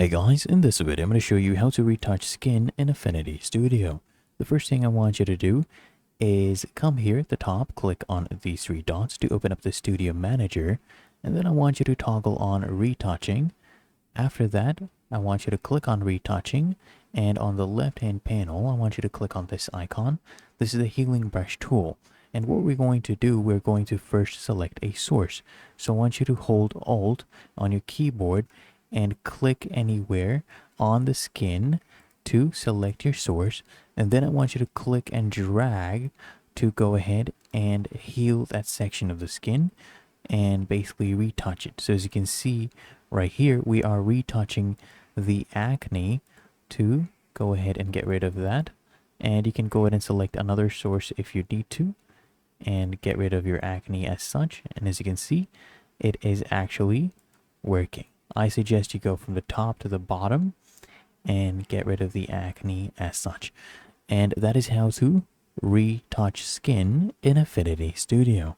Hey guys, in this video I'm going to show you how to retouch skin in Affinity Studio. The first thing I want you to do is come here at the top, click on these three dots to open up the Studio Manager, and then I want you to toggle on retouching. After that, I want you to click on retouching, and on the left hand panel I want you to click on this icon. This is the healing brush tool, and what we're going to do, we're going to first select a source. So I want you to hold Alt on your keyboard and click anywhere on the skin to select your source, and then I want you to click and drag to go ahead and heal that section of the skin and basically retouch it. So as you can see right here, we are retouching the acne. To go ahead and get rid of that, and you can go ahead and select another source if you need to and get rid of your acne as such. And as you can see, it is actually working. I suggest you go from the top to the bottom and get rid of the acne as such. And that is how to retouch skin in Affinity Studio.